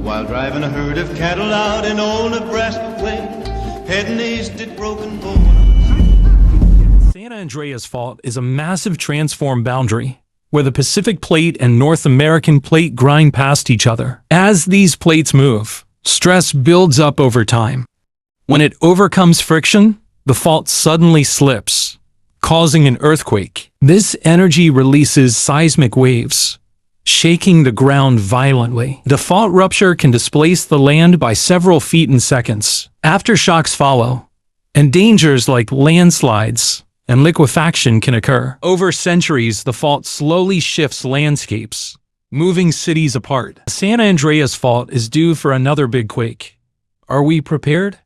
while driving a herd of cattle out in old Nebraska plain, heading east at Broken Bow. San Andreas Fault is a massive transform boundary where the Pacific Plate and North American Plate grind past each other. As these plates move, stress builds up over time. When it overcomes friction, the fault suddenly slips, causing an earthquake. This energy releases seismic waves, shaking the ground violently. The fault rupture can displace the land by several feet in seconds. Aftershocks follow, and dangers like landslides and liquefaction can occur. Over centuries, the fault slowly shifts landscapes, moving cities apart. The San Andreas Fault is due for another big quake. Are we prepared?